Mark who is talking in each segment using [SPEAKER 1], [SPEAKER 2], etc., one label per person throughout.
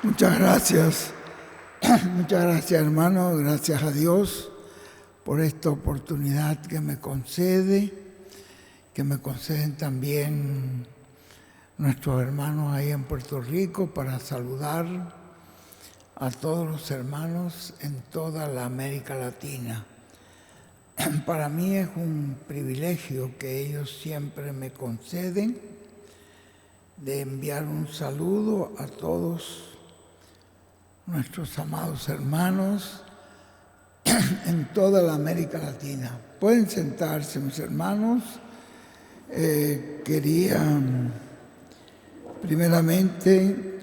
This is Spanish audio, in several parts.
[SPEAKER 1] Muchas gracias. Muchas gracias, hermano. Gracias a Dios por esta oportunidad que me conceden también nuestros hermanos ahí en Puerto Rico para saludar a todos los hermanos en toda la América Latina. Para mí es un privilegio que ellos siempre me conceden de enviar un saludo a todos nuestros amados hermanos en toda la América Latina. Pueden sentarse, mis hermanos. Quería primeramente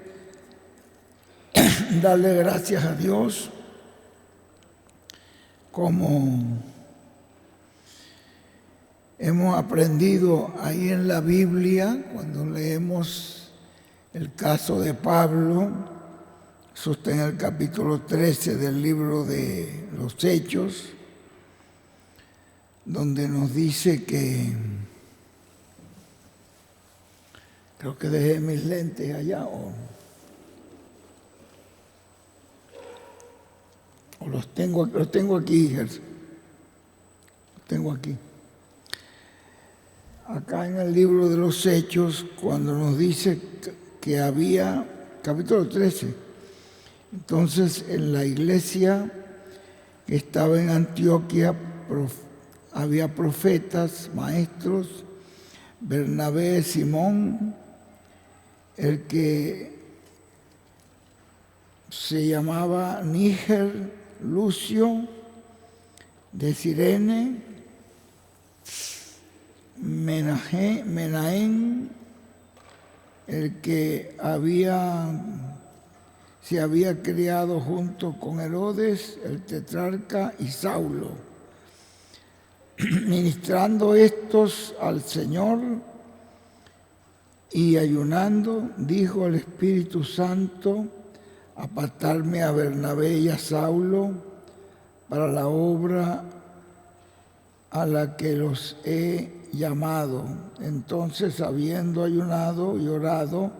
[SPEAKER 1] darle gracias a Dios como hemos aprendido ahí en la Biblia, cuando leemos el caso de Pablo, eso está en el capítulo 13 del libro de los Hechos, donde nos dice que, creo que dejé mis lentes allá, o los tengo aquí, Gerson. Los tengo aquí. Acá en el libro de los Hechos, cuando nos dice que había, capítulo 13, entonces en la iglesia que estaba en Antioquia había profetas, maestros, Bernabé, Simón, el que se llamaba Níger, Lucio, de Cirene, Menahem, el que se había criado junto con Herodes, el tetrarca, y Saulo. Ministrando estos al Señor y ayunando, dijo el Espíritu Santo: apartarme a Bernabé y a Saulo para la obra a la que los he llamado. Entonces, habiendo ayunado y orado,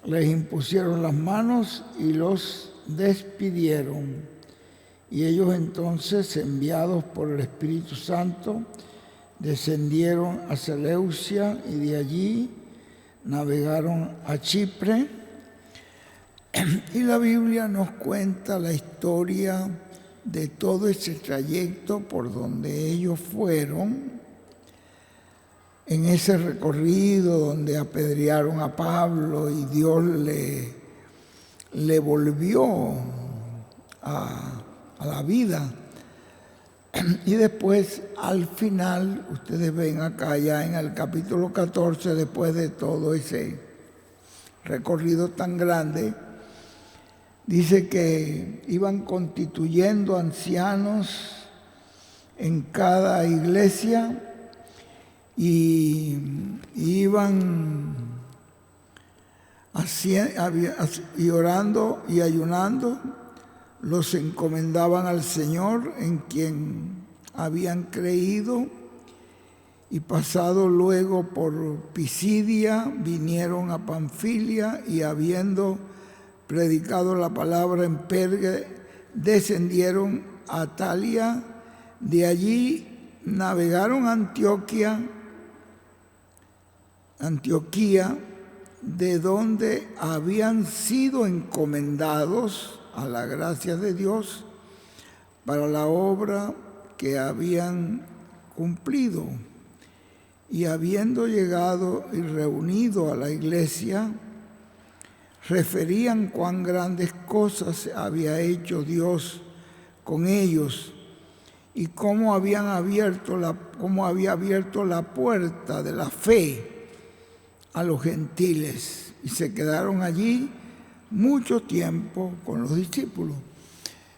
[SPEAKER 1] les impusieron las manos y los despidieron. Y ellos entonces, enviados por el Espíritu Santo, descendieron a Seleucia y de allí navegaron a Chipre. Y la Biblia nos cuenta la historia de todo ese trayecto por donde ellos fueron, en ese recorrido donde apedrearon a Pablo y Dios le volvió a la vida. Y después, al final, ustedes ven acá ya en el capítulo 14, después de todo ese recorrido tan grande, dice que iban constituyendo ancianos en cada iglesia y iban y orando y ayunando, los encomendaban al Señor en quien habían creído, y pasado luego por Pisidia vinieron a Panfilia, y habiendo predicado la palabra en Perge, descendieron a Atalia. De allí navegaron a Antioquía, de donde habían sido encomendados a la gracia de Dios para la obra que habían cumplido. Y habiendo llegado y reunido a la iglesia, referían cuán grandes cosas había hecho Dios con ellos y cómo había abierto la puerta de la fe a los gentiles, y se quedaron allí mucho tiempo con los discípulos.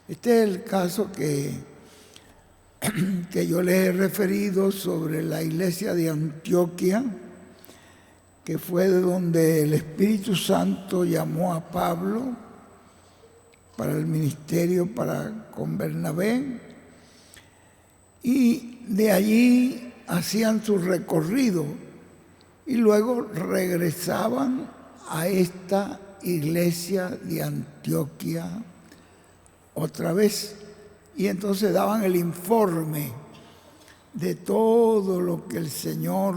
[SPEAKER 1] Este es el caso que yo les he referido sobre la iglesia de Antioquia, que fue de donde el Espíritu Santo llamó a Pablo para el ministerio con Bernabé, y de allí hacían su recorrido y luego regresaban a esta iglesia de Antioquía otra vez. Y entonces daban el informe de todo lo que el Señor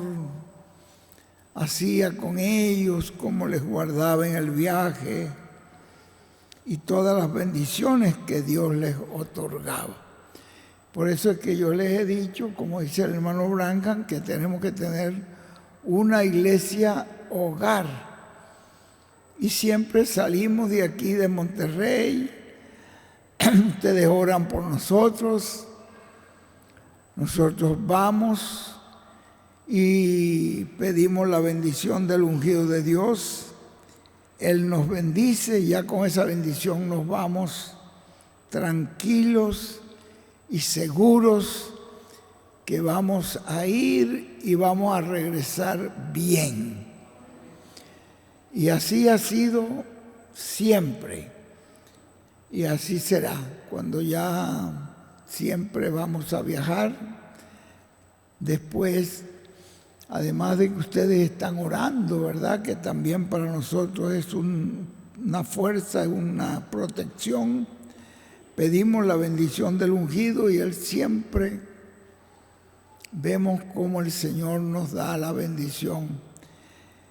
[SPEAKER 1] hacía con ellos, cómo les guardaba en el viaje y todas las bendiciones que Dios les otorgaba. Por eso es que yo les he dicho, como dice el hermano Branham, que tenemos que tener una iglesia hogar. Y siempre salimos de aquí, de Monterrey, ustedes oran por nosotros, nosotros vamos y pedimos la bendición del ungido de Dios. Él nos bendice y ya con esa bendición nos vamos tranquilos y seguros que vamos a ir y vamos a regresar bien. Y así ha sido siempre. Y así será cuando ya siempre vamos a viajar. Después, además de que ustedes están orando, ¿verdad? Que también para nosotros es una fuerza, una protección. Pedimos la bendición del ungido y Él siempre vemos cómo el Señor nos da la bendición.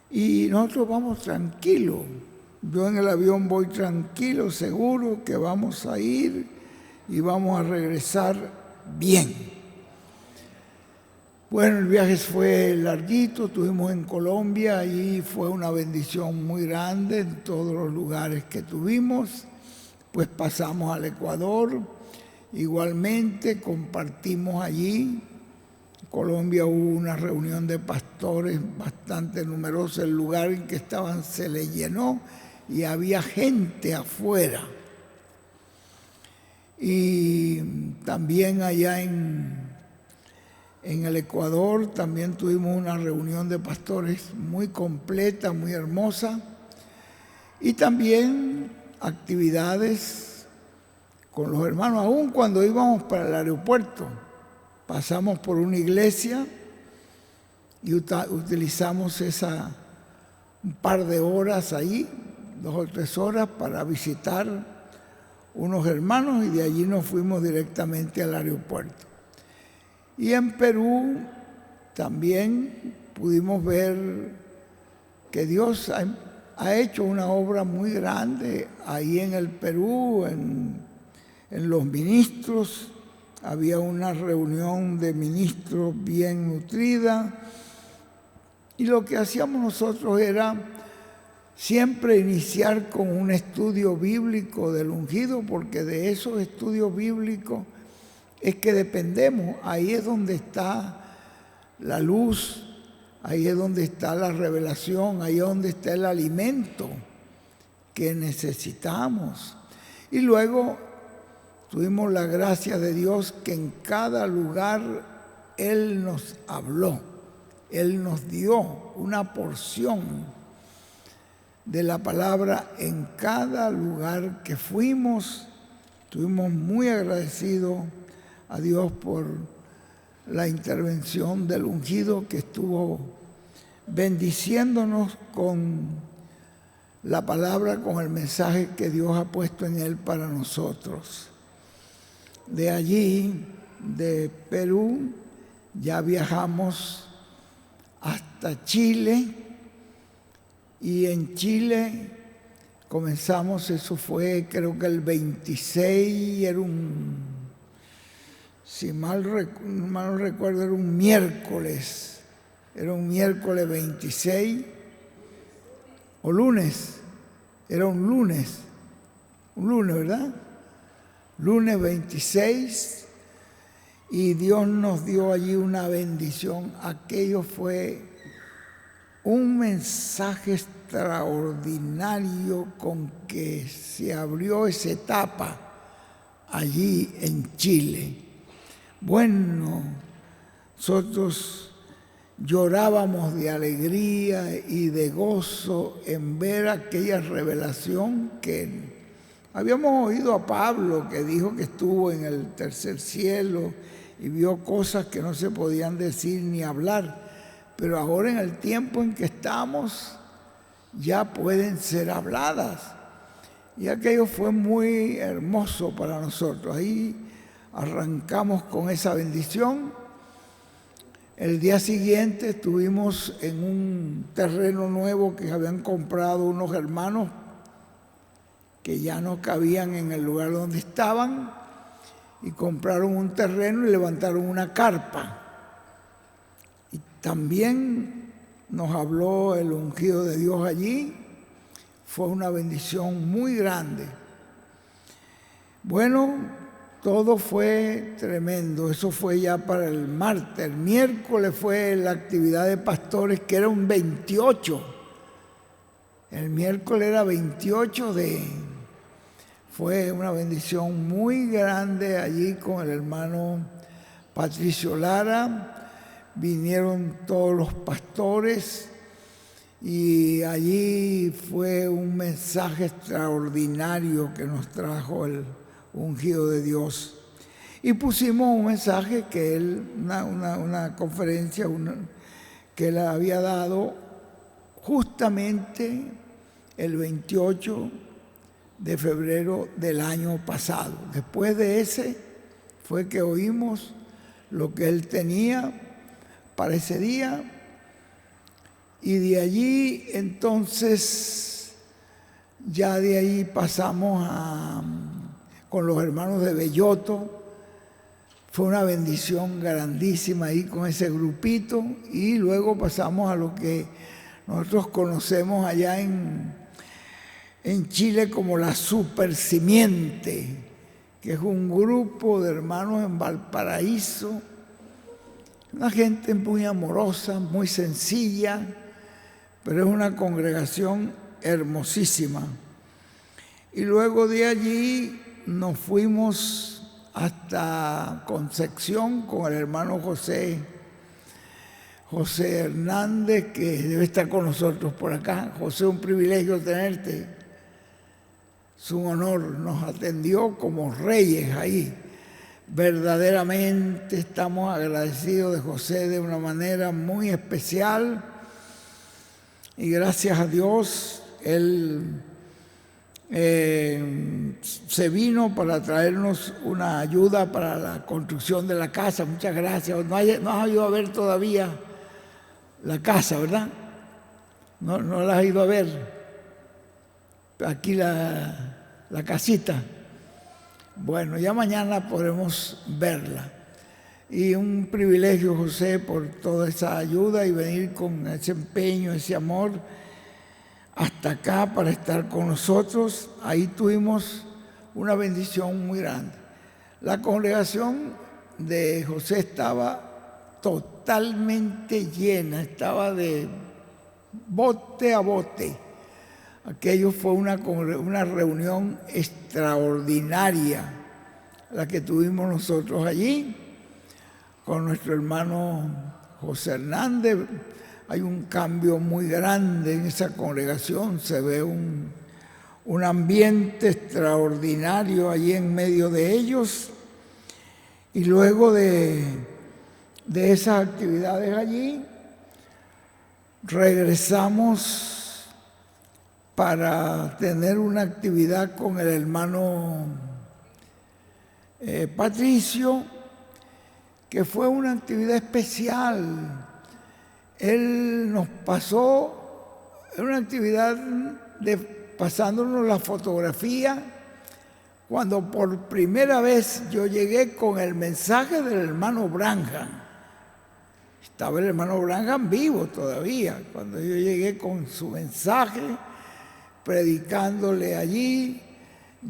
[SPEAKER 1] Y nosotros vamos tranquilos. Yo en el avión voy tranquilo, seguro que vamos a ir y vamos a regresar bien. Bueno, el viaje fue larguito, estuvimos en Colombia y fue una bendición muy grande en todos los lugares que tuvimos. Pues pasamos al Ecuador, igualmente compartimos allí. En Colombia hubo una reunión de pastores bastante numerosa, el lugar en que estaban se le llenó y había gente afuera. Y también allá en el Ecuador también tuvimos una reunión de pastores muy completa, muy hermosa, y también actividades con los hermanos. Aún cuando íbamos para el aeropuerto, pasamos por una iglesia y utilizamos un par de horas ahí, 2 o 3 horas, para visitar unos hermanos y de allí nos fuimos directamente al aeropuerto. Y en Perú también pudimos ver que Dios ha hecho una obra muy grande ahí en el Perú, en los ministros. Había una reunión de ministros bien nutrida y lo que hacíamos nosotros era siempre iniciar con un estudio bíblico del ungido, porque de esos estudios bíblicos es que dependemos. Ahí es donde está la luz, ahí es donde está la revelación, ahí es donde está el alimento que necesitamos. Y luego tuvimos la gracia de Dios que en cada lugar Él nos habló, Él nos dio una porción de la palabra en cada lugar que fuimos. Estuvimos muy agradecidos a Dios por la intervención del ungido que estuvo bendiciéndonos con la palabra, con el mensaje que Dios ha puesto en él para nosotros. De allí, de Perú, ya viajamos hasta Chile y en Chile comenzamos, eso fue creo que el 26, si mal no recuerdo, era un miércoles 26, o lunes, era un lunes, ¿verdad? Lunes 26, y Dios nos dio allí una bendición. Aquello fue un mensaje extraordinario con que se abrió esa etapa allí en Chile. Bueno, nosotros llorábamos de alegría y de gozo en ver aquella revelación que habíamos oído a Pablo, que dijo que estuvo en el tercer cielo y vio cosas que no se podían decir ni hablar. Pero ahora, en el tiempo en que estamos, ya pueden ser habladas. Y aquello fue muy hermoso para nosotros. Ahí arrancamos con esa bendición. El día siguiente estuvimos en un terreno nuevo que habían comprado unos hermanos que ya no cabían en el lugar donde estaban, y compraron un terreno y levantaron una carpa. Y también nos habló el ungido de Dios allí. Fue una bendición muy grande. Bueno, todo fue tremendo. Eso fue ya para el martes. El miércoles fue la actividad de pastores, que era un 28. El miércoles era 28 Fue una bendición muy grande allí con el hermano Patricio Lara. Vinieron todos los pastores y allí fue un mensaje extraordinario que nos trajo el ungido de Dios. Y pusimos un mensaje que él, una conferencia que él había dado justamente el 28 de febrero del año pasado. Después de ese fue que oímos lo que él tenía para ese día, y de allí entonces, ya de ahí pasamos con los hermanos de Belloto. Fue una bendición grandísima ahí con ese grupito, y luego pasamos a lo que nosotros conocemos allá en Chile como la Super Simiente, que es un grupo de hermanos en Valparaíso, una gente muy amorosa, muy sencilla, pero es una congregación hermosísima. Y luego de allí nos fuimos hasta Concepción con el hermano José Hernández, que debe estar con nosotros por acá. José, un privilegio tenerte. Es un honor, nos atendió como reyes ahí. Verdaderamente estamos agradecidos de José de una manera muy especial, y gracias a Dios él se vino para traernos una ayuda para la construcción de la casa. Muchas gracias. No has ido a ver todavía la casa, ¿verdad? No la has ido a ver. Aquí la casita. Bueno, ya mañana podremos verla. Y un privilegio, José, por toda esa ayuda y venir con ese empeño, ese amor hasta acá para estar con nosotros. Ahí tuvimos una bendición muy grande. La congregación de José estaba totalmente llena, estaba de bote a bote. Aquello fue una reunión extraordinaria la que tuvimos nosotros allí con nuestro hermano José Hernández. Hay un cambio muy grande en esa congregación, se ve un ambiente extraordinario allí en medio de ellos. Y luego de esas actividades allí, regresamos para tener una actividad con el hermano Patricio, que fue una actividad especial. Él nos pasó una actividad pasándonos la fotografía, cuando por primera vez yo llegué con el mensaje del hermano Branham. Estaba el hermano Branham vivo todavía, cuando yo llegué con su mensaje, predicándole allí.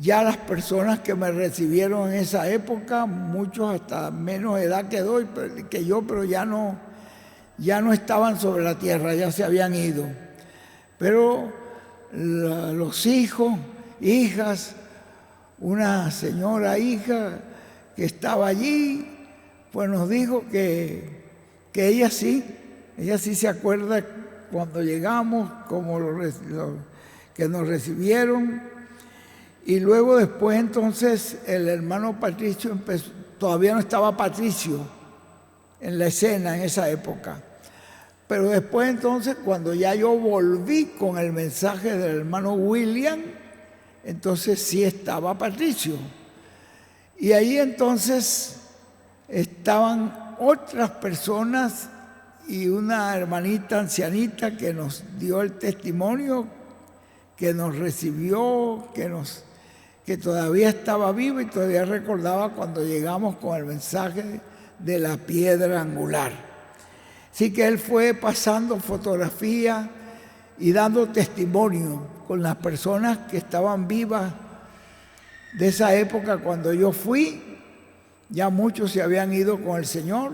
[SPEAKER 1] Ya las personas que me recibieron en esa época, muchos hasta menos edad que yo, pero ya no estaban sobre la tierra, ya se habían ido. Pero los hijos, hijas, una señora hija que estaba allí, pues nos dijo que ella sí se acuerda cuando llegamos, como que nos recibieron. Y luego después entonces el hermano Patricio todavía no estaba Patricio en la escena en esa época, Pero después entonces, cuando ya yo volví con el mensaje del hermano William, entonces sí estaba Patricio. Y ahí entonces estaban otras personas y una hermanita ancianita que nos dio el testimonio, que nos recibió, que todavía estaba viva y todavía recordaba cuando llegamos con el mensaje de la piedra angular. Así que él fue pasando fotografía y dando testimonio con las personas que estaban vivas de esa época cuando yo fui. Ya muchos se habían ido con el Señor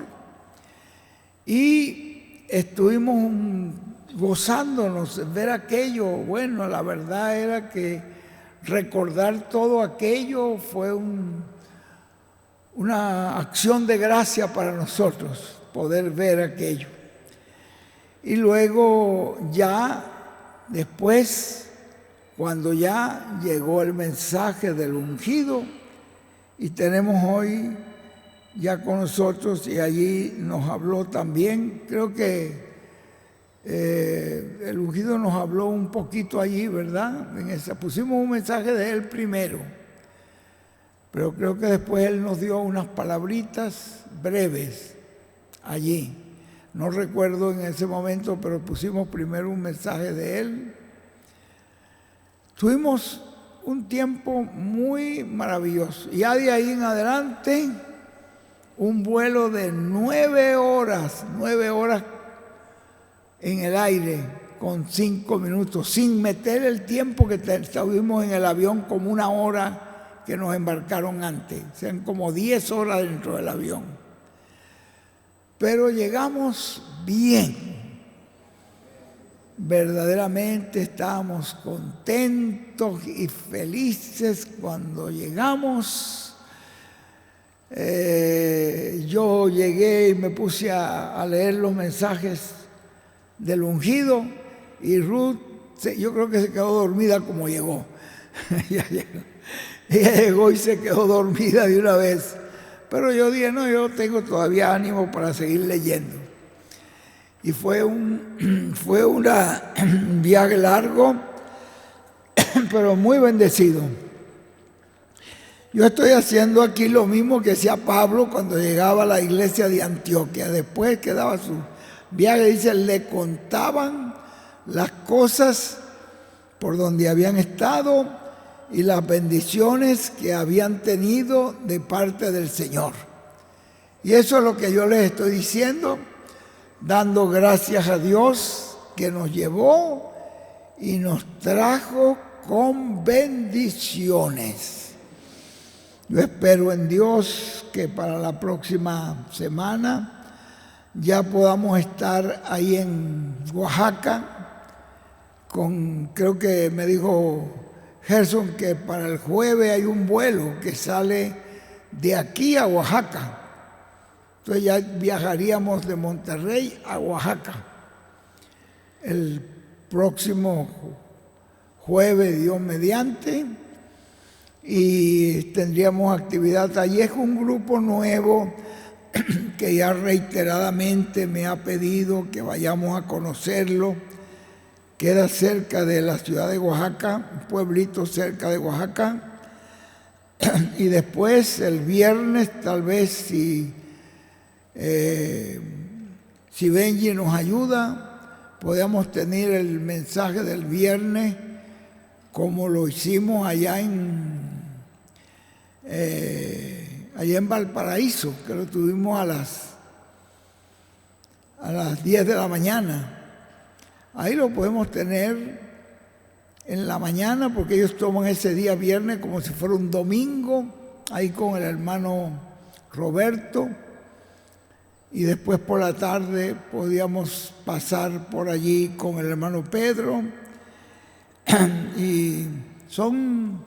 [SPEAKER 1] y estuvimos gozándonos, ver aquello. Bueno, la verdad era que recordar todo aquello fue una acción de gracia para nosotros, poder ver aquello. Y luego ya después, cuando ya llegó el mensaje del ungido, y tenemos hoy ya con nosotros, y allí nos habló también, creo que el ungido nos habló un poquito allí, ¿verdad? Pusimos un mensaje de él primero, pero creo que después él nos dio unas palabritas breves allí. No recuerdo en ese momento, pero pusimos primero un mensaje de él. Tuvimos un tiempo muy maravilloso. Ya de ahí en adelante, un vuelo de 9 horas en el aire, con 5 minutos, sin meter el tiempo que estuvimos en el avión, como 1 hora que nos embarcaron antes. Sean como 10 horas dentro del avión. Pero llegamos bien. Verdaderamente estábamos contentos y felices cuando llegamos. Yo llegué y me puse a leer los mensajes del ungido y Ruth, yo creo que se quedó dormida como llegó. Ella llegó y se quedó dormida de una vez. Pero yo dije, no, yo tengo todavía ánimo para seguir leyendo. Y fue un viaje largo, pero muy bendecido. Yo estoy haciendo aquí lo mismo que hacía Pablo cuando llegaba a la iglesia de Antioquia. Después que daba su viaje, dice, le contaban las cosas por donde habían estado y las bendiciones que habían tenido de parte del Señor. Y eso es lo que yo les estoy diciendo, dando gracias a Dios que nos llevó y nos trajo con bendiciones. Yo espero en Dios que para la próxima semana ya podamos estar ahí en Oaxaca. Creo que me dijo Gerson que para el jueves hay un vuelo que sale de aquí a Oaxaca. Entonces ya viajaríamos de Monterrey a Oaxaca el próximo jueves, Dios mediante, y tendríamos actividad allí. Es un grupo nuevo que ya reiteradamente me ha pedido que vayamos a conocerlo. Queda cerca de la ciudad de Oaxaca, un pueblito cerca de Oaxaca. Y después el viernes, tal vez si Benji nos ayuda, podemos tener el mensaje del viernes como lo hicimos allá en Valparaíso, que lo tuvimos a las 10 de la mañana. Ahí lo podemos tener en la mañana porque ellos toman ese día viernes como si fuera un domingo, ahí con el hermano Roberto. Y después por la tarde podíamos pasar por allí con el hermano Pedro. Y son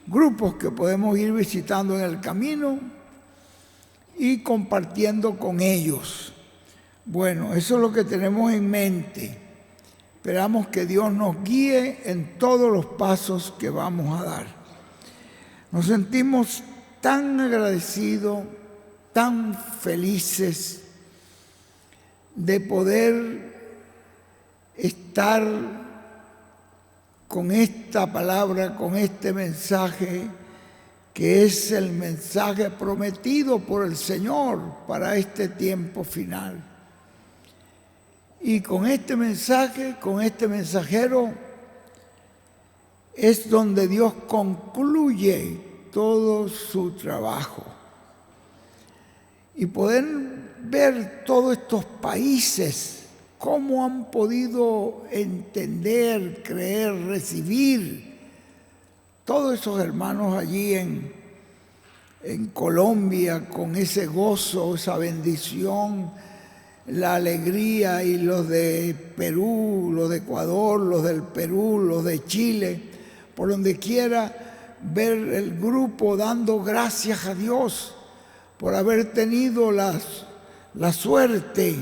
[SPEAKER 1] grupos que podemos ir visitando en el camino y compartiendo con ellos. Bueno, eso es lo que tenemos en mente. Esperamos que Dios nos guíe en todos los pasos que vamos a dar. Nos sentimos tan agradecidos, tan felices de poder estar con esta palabra, con este mensaje, que es el mensaje prometido por el Señor para este tiempo final. Y con este mensaje, con este mensajero, es donde Dios concluye todo su trabajo. Y poder ver todos estos países, cómo han podido entender, creer, recibir todos esos hermanos allí en Colombia, con ese gozo, esa bendición, la alegría, y los de Perú, los de Ecuador, los del Perú, los de Chile, por donde quiera, ver el grupo dando gracias a Dios por haber tenido la suerte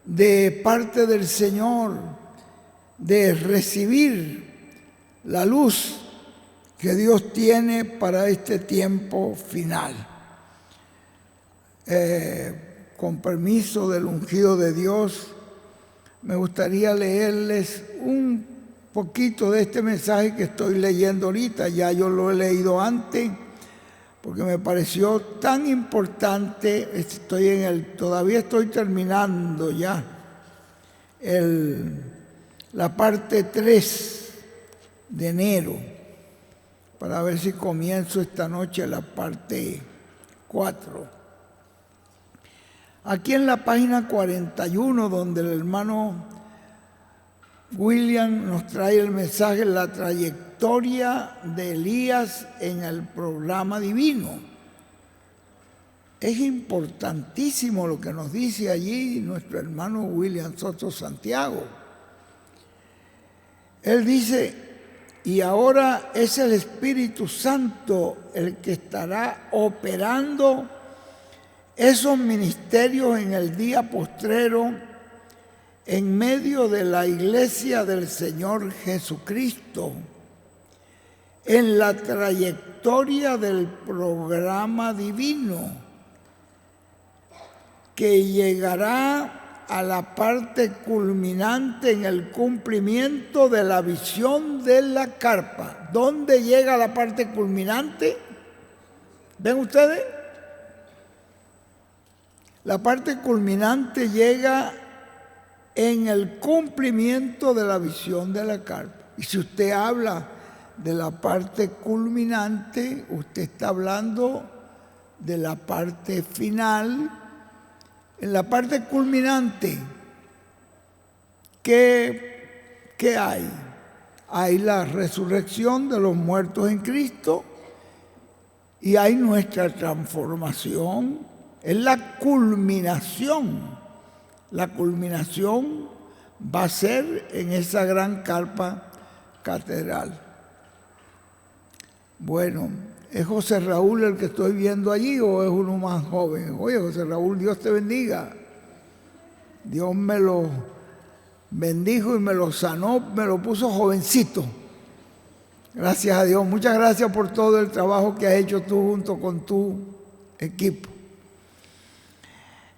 [SPEAKER 1] de parte del Señor de recibir la luz que Dios tiene para este tiempo final. Con permiso del ungido de Dios, me gustaría leerles un poquito de este mensaje que estoy leyendo ahorita. Ya yo lo he leído antes, porque me pareció tan importante. Todavía estoy terminando ya la parte 3 de enero, para ver si comienzo esta noche la parte 4. Aquí en la página 41, donde el hermano William nos trae el mensaje, la trayectoria de Elías en el programa divino. Es importantísimo lo que nos dice allí nuestro hermano William Soto Santiago. Él dice: y ahora es el Espíritu Santo el que estará operando esos ministerios en el día postrero en medio de la iglesia del Señor Jesucristo, en la trayectoria del programa divino, que llegará a la parte culminante en el cumplimiento de la visión de la carpa. ¿Dónde llega la parte culminante? ¿Ven ustedes? La parte culminante llega en el cumplimiento de la visión de la carpa. Y si usted habla de la parte culminante, usted está hablando de la parte final. En la parte culminante, ¿qué hay? Hay la resurrección de los muertos en Cristo y hay nuestra transformación. Es la culminación. La culminación va a ser en esa gran carpa catedral. Bueno, ¿es José Raúl el que estoy viendo allí o es uno más joven? Oye, José Raúl, Dios te bendiga. Dios me lo bendijo y me lo sanó, me lo puso jovencito. Gracias a Dios. Muchas gracias por todo el trabajo que has hecho tú junto con tu equipo.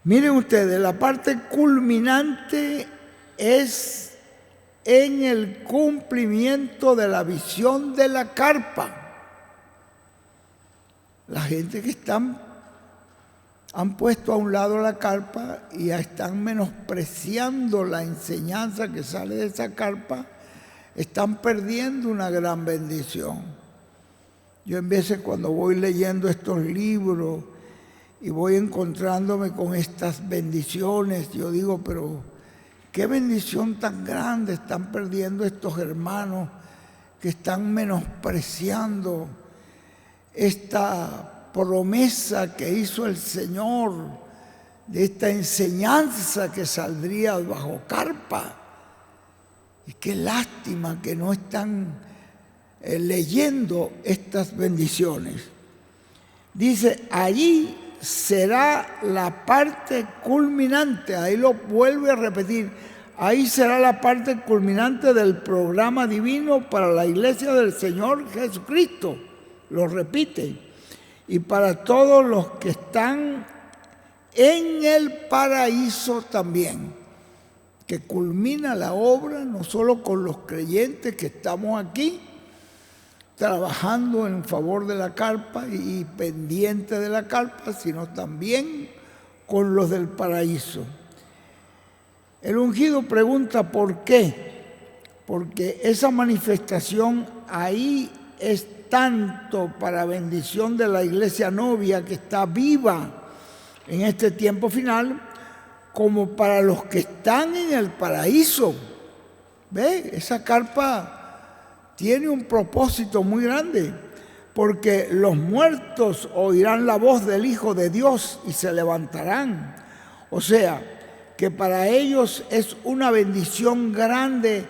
[SPEAKER 1] Miren ustedes, la parte culminante es en el cumplimiento de la visión de la carpa. La gente que han puesto a un lado la carpa y están menospreciando la enseñanza que sale de esa carpa, están perdiendo una gran bendición. Yo en veces cuando voy leyendo estos libros y voy encontrándome con estas bendiciones, yo digo, pero qué bendición tan grande están perdiendo estos hermanos que están menospreciando esta promesa que hizo el Señor de esta enseñanza que saldría bajo carpa. Y qué lástima que no están leyendo estas bendiciones. Dice, allí será la parte culminante, ahí lo vuelve a repetir, ahí será la parte culminante del programa divino para la iglesia del Señor Jesucristo. Lo repite. Y para todos los que están en el paraíso también, que culmina la obra no solo con los creyentes que estamos aquí, trabajando en favor de la carpa y pendiente de la carpa, sino también con los del paraíso. El ungido pregunta por qué, porque esa manifestación ahí es tanto para bendición de la iglesia novia que está viva en este tiempo final, como para los que están en el paraíso. ¿Ve? Esa carpa tiene un propósito muy grande, porque los muertos oirán la voz del Hijo de Dios y se levantarán. O sea, que para ellos es una bendición grande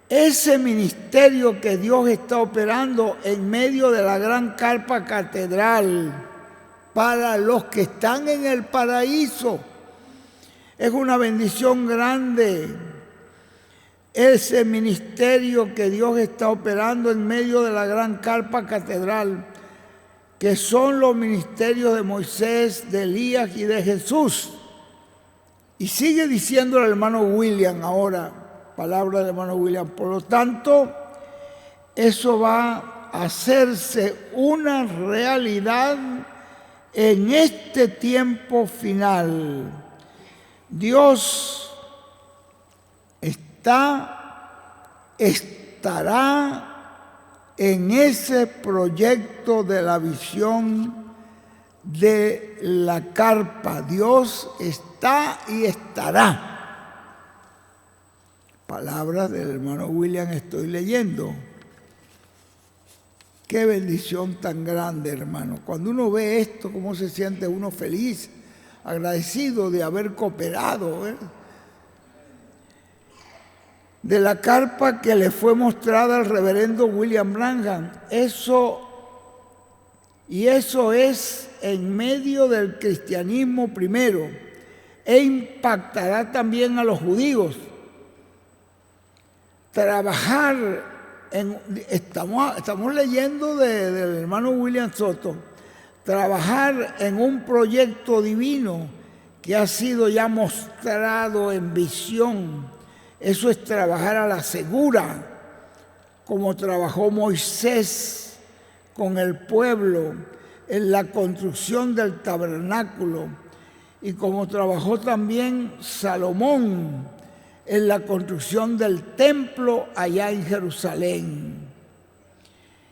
[SPEAKER 1] ese ministerio que Dios está operando en medio de la gran carpa catedral para los que están en el paraíso. Es una bendición grande ese ministerio que Dios está operando en medio de la gran carpa catedral, que son los ministerios de Moisés, de Elías y de Jesús. Y sigue diciendo el hermano William ahora, palabra del hermano William, por lo tanto, eso va a hacerse una realidad en este tiempo final. Dios estará en ese proyecto de la visión de la carpa. Dios está y estará. Palabras del hermano William estoy leyendo. Qué bendición tan grande, hermano. Cuando uno ve esto, cómo se siente uno feliz, agradecido de haber cooperado, de la carpa que le fue mostrada al reverendo William Branham. Eso es en medio del cristianismo primero, e impactará también a los judíos. Estamos leyendo del hermano William Soto, trabajar en un proyecto divino que ha sido ya mostrado en visión. Eso es trabajar a la segura, como trabajó Moisés con el pueblo en la construcción del tabernáculo y como trabajó también Salomón en la construcción del templo allá en Jerusalén.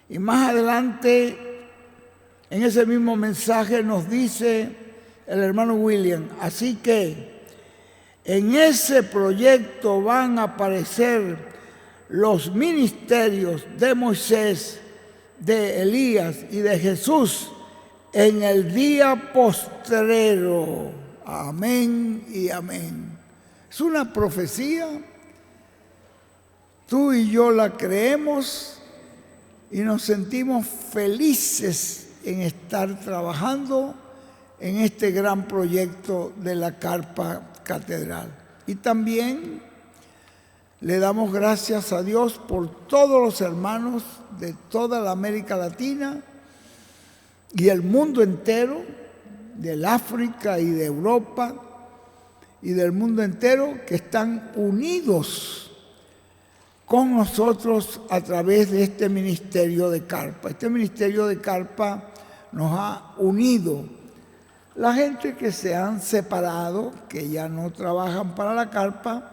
[SPEAKER 1] Y más adelante, en ese mismo mensaje nos dice el hermano William, así que en ese proyecto van a aparecer los ministerios de Moisés, de Elías y de Jesús en el día postrero. Amén y amén. Es una profecía. Tú y yo la creemos y nos sentimos felices en estar trabajando en este gran proyecto de la carpa catedral. Y también le damos gracias a Dios por todos los hermanos de toda la América Latina y el mundo entero, del África y de Europa y del mundo entero, que están unidos con nosotros a través de este ministerio de carpa. Este ministerio de carpa nos ha unido. La gente que se han separado, que ya no trabajan para la carpa,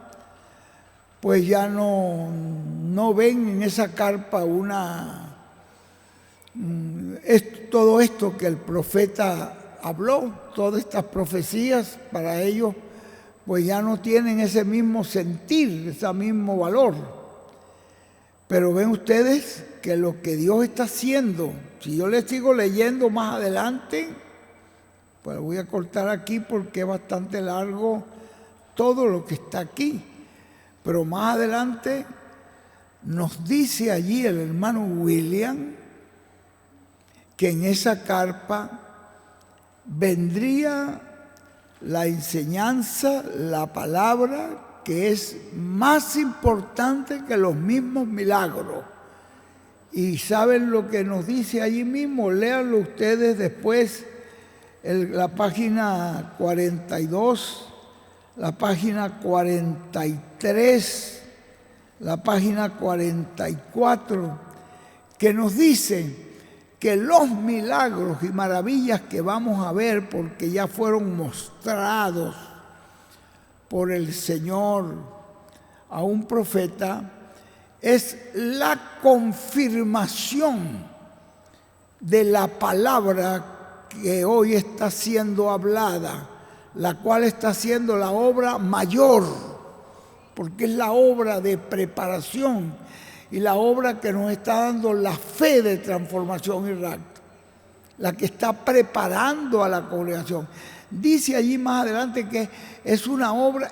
[SPEAKER 1] pues ya no ven en esa carpa todo esto que el profeta habló, todas estas profecías, para ellos pues ya no tienen ese mismo sentir, ese mismo valor. Pero ven ustedes que lo que Dios está haciendo, si yo les sigo leyendo más adelante, pues voy a cortar aquí porque es bastante largo todo lo que está aquí. Pero más adelante nos dice allí el hermano William que en esa carpa vendría la enseñanza, la palabra, que es más importante que los mismos milagros. ¿Y saben lo que nos dice allí mismo? Léanlo ustedes después la página 42, la página 43, la página 44, que nos dice que los milagros y maravillas que vamos a ver, porque ya fueron mostrados por el Señor a un profeta, es la confirmación de la palabra que hoy está siendo hablada, la cual está siendo la obra mayor, porque es la obra de preparación y la obra que nos está dando la fe de transformación y rapto, la que está preparando a la congregación. Dice allí más adelante que es una obra,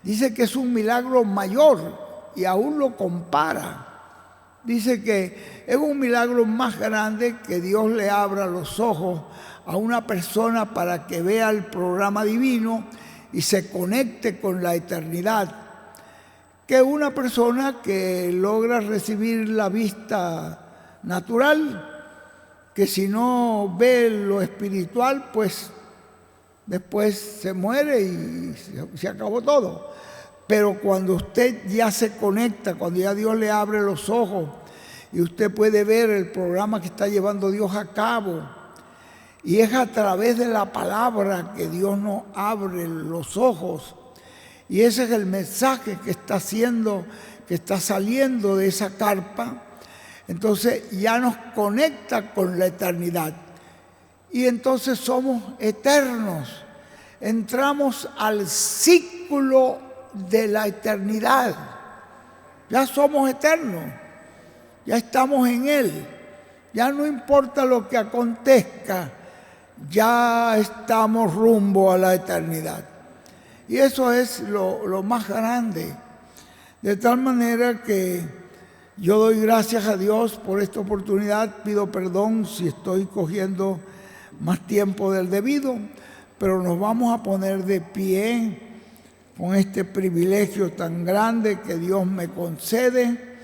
[SPEAKER 1] dice que es un milagro mayor y aún lo compara. Dice que es un milagro más grande que Dios le abra los ojos a una persona para que vea el programa divino y se conecte con la eternidad, que una persona que logra recibir la vista natural, que si no ve lo espiritual, pues después se muere y se acabó todo. Pero cuando usted ya se conecta, cuando ya Dios le abre los ojos y usted puede ver el programa que está llevando Dios a cabo, y es a través de la palabra que Dios nos abre los ojos, y ese es el mensaje que está saliendo de esa carpa, entonces ya nos conecta con la eternidad. Y entonces somos eternos, entramos al ciclo de la eternidad. Ya somos eternos, ya estamos en Él, ya no importa lo que acontezca, ya estamos rumbo a la eternidad. Y eso es lo más grande. De tal manera que yo doy gracias a Dios por esta oportunidad. Pido perdón si estoy cogiendo más tiempo del debido, pero nos vamos a poner de pie con este privilegio tan grande que Dios me concede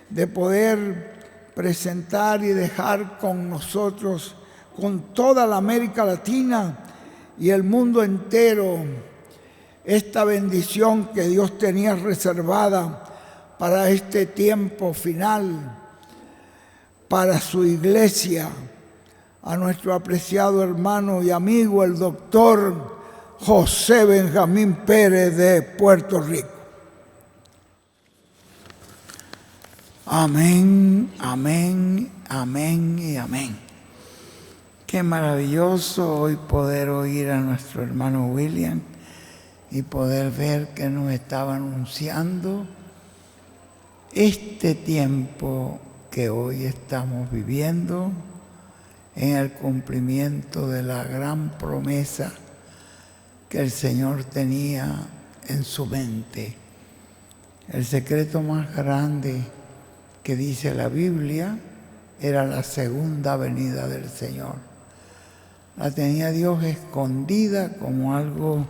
[SPEAKER 1] de poder presentar y dejar con nosotros, con toda la América Latina y el mundo entero, esta bendición que Dios tenía reservada para este tiempo final, para su iglesia, a nuestro apreciado hermano y amigo, el doctor José Benjamín Pérez de Puerto Rico. Amén, amén, amén y amén. Qué maravilloso hoy poder oír a nuestro hermano William y poder ver que nos estaba anunciando este tiempo que hoy estamos viviendo en el cumplimiento de la gran promesa que el Señor tenía en su mente. El secreto más grande que dice la Biblia era la segunda venida del Señor. La tenía Dios escondida como algo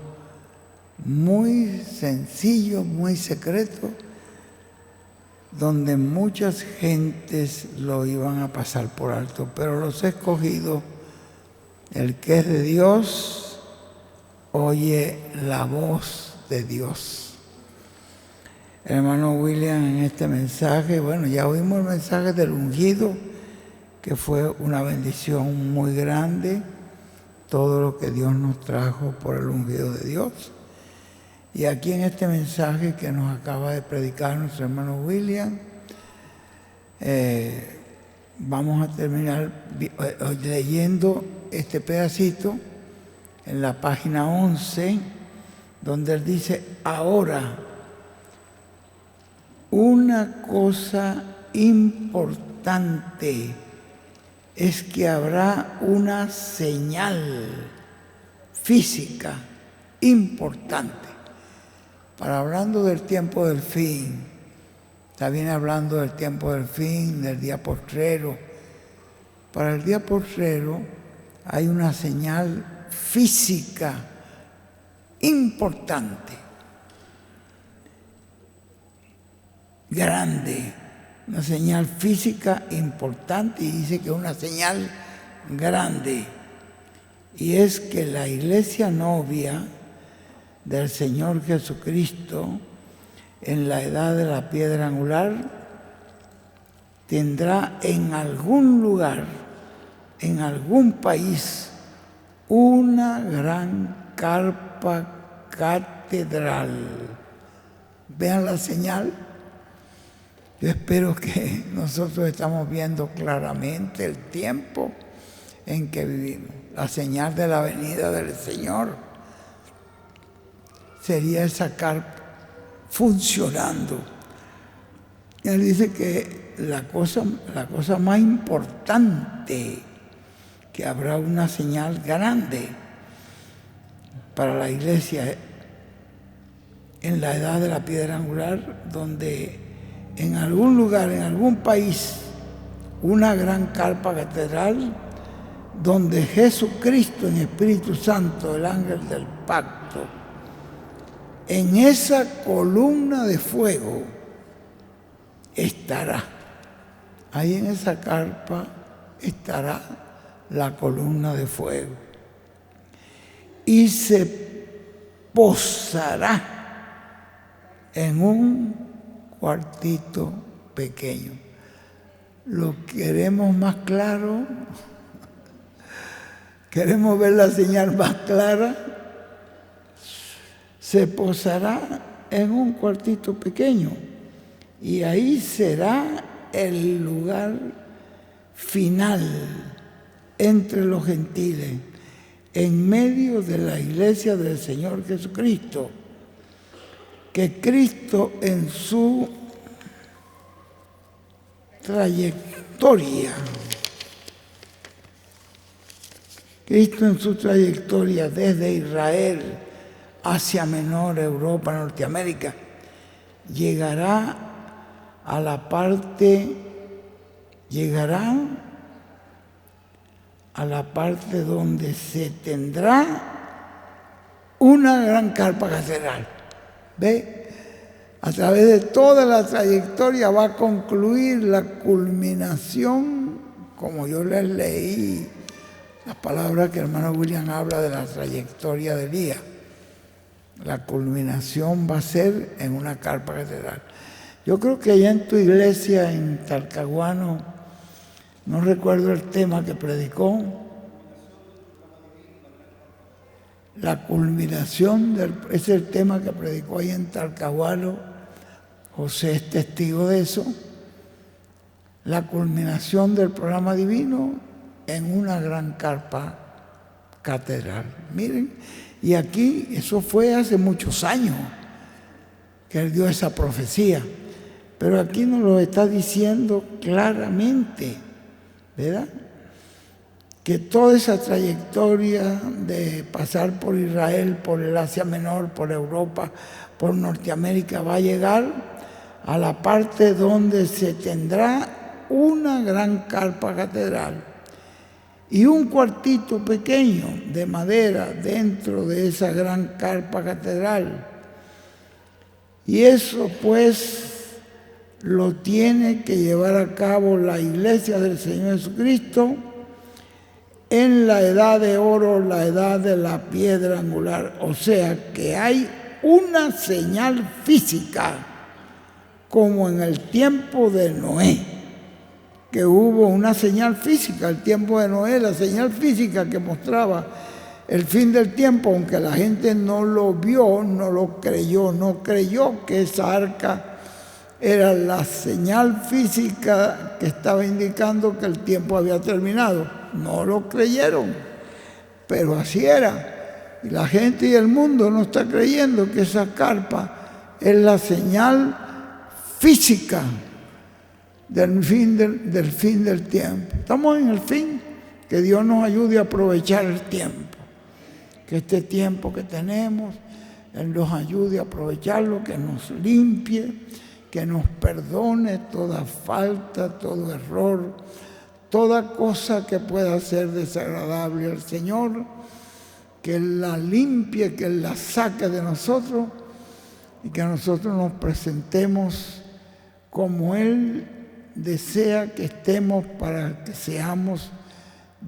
[SPEAKER 1] muy sencillo, muy secreto, donde muchas gentes lo iban a pasar por alto, pero los escogidos, el que es de Dios, oye la voz de Dios. El hermano William en este mensaje, bueno, ya oímos el mensaje del ungido, que fue una bendición muy grande, todo lo que Dios nos trajo por el ungido de Dios. Y aquí en este mensaje que nos acaba de predicar nuestro hermano William, vamos a terminar leyendo este pedacito en la página 11, donde él dice: ahora, una cosa importante es que habrá una señal física importante. Para hablando del tiempo del fin, está bien hablando del tiempo del fin, del día postrero. Para el día postrero hay una señal física importante, grande, una señal física importante, y dice que es una señal grande. y es que la iglesia novia del Señor Jesucristo en la edad de la piedra angular tendrá en algún lugar, en algún país, una gran carpa catedral. Vean la señal. Yo espero que nosotros estamos viendo claramente el tiempo en que vivimos. La señal de la venida del Señor sería esa carpa funcionando. Y él dice que la cosa más importante, que habrá una señal grande para la iglesia en la edad de la piedra angular, donde en algún lugar, en algún país, una gran carpa catedral, donde Jesucristo en Espíritu Santo, el ángel del pacto, en esa columna de fuego estará. Ahí en esa carpa estará la columna de fuego. Y se posará en un cuartito pequeño. ¿Lo queremos más claro? ¿Queremos ver la señal más clara? Se posará en un cuartito pequeño y ahí será el lugar final entre los gentiles, en medio de la iglesia del Señor Jesucristo, que Cristo en su trayectoria desde Israel Asia Menor, Europa, Norteamérica, llegará a la parte donde se tendrá una gran carpa catedral. ¿Ve? A través de toda la trayectoria va a concluir la culminación, como yo les leí las palabras que el hermano William habla de la trayectoria de Elías. La culminación va a ser en una carpa catedral. Yo creo que allá en tu iglesia, en Talcahuano, no recuerdo el tema que predicó, la culminación, es el tema que predicó ahí en Talcahuano. José es testigo de eso. La culminación del programa divino en una gran carpa catedral. Miren, y aquí, eso fue hace muchos años que él dio esa profecía, pero aquí nos lo está diciendo claramente, ¿verdad? Que toda esa trayectoria de pasar por Israel, por el Asia Menor, por Europa, por Norteamérica, va a llegar a la parte donde se tendrá una gran carpa catedral y un cuartito pequeño de madera dentro de esa gran carpa catedral. Y eso pues lo tiene que llevar a cabo la iglesia del Señor Jesucristo en la edad de oro, la edad de la piedra angular. O sea que hay una señal física, como en el tiempo de Noé, que hubo una señal física, el tiempo de Noé, la señal física que mostraba el fin del tiempo, aunque la gente no lo vio, no lo creyó, no creyó que esa arca era la señal física que estaba indicando que el tiempo había terminado. No lo creyeron, pero así era. Y la gente y el mundo no está creyendo que esa carpa es la señal física del fin del tiempo. Estamos en el fin. Que Dios nos ayude a aprovechar el tiempo. Que este tiempo que tenemos, Él nos ayude a aprovecharlo, que nos limpie, que nos perdone toda falta, todo error, toda cosa que pueda ser desagradable al Señor, que Él la limpie, que Él la saque de nosotros y que nosotros nos presentemos como Él desea que estemos para que seamos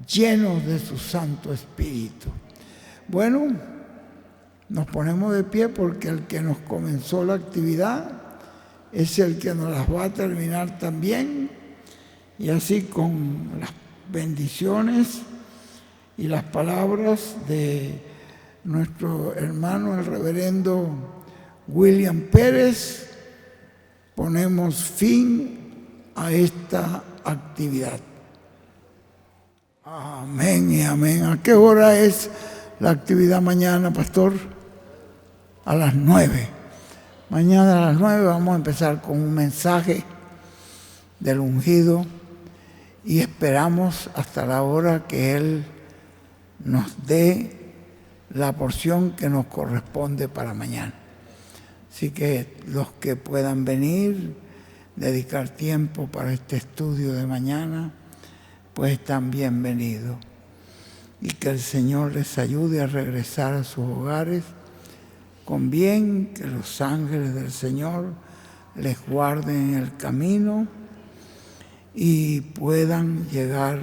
[SPEAKER 1] llenos de su Santo Espíritu. Bueno, nos ponemos de pie porque el que nos comenzó la actividad es el que nos las va a terminar también, y así con las bendiciones y las palabras de nuestro hermano el reverendo William Pérez, ponemos fin a esta actividad. Amén y amén. ¿A qué hora es la actividad mañana, pastor? A las 9. Mañana a las 9 vamos a empezar con un mensaje del ungido y esperamos hasta la hora que Él nos dé la porción que nos corresponde para mañana. Así que los que puedan venir, dedicar tiempo para este estudio de mañana, pues están bienvenidos. Y que el Señor les ayude a regresar a sus hogares con bien, que los ángeles del Señor les guarden en el camino y puedan llegar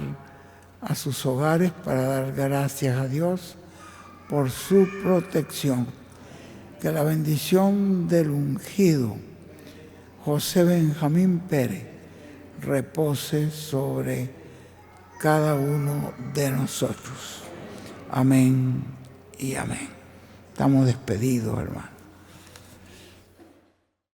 [SPEAKER 1] a sus hogares para dar gracias a Dios por su protección. Que la bendición del ungido José Benjamín Pérez repose sobre cada uno de nosotros. Amén y amén. Estamos despedidos, hermanos.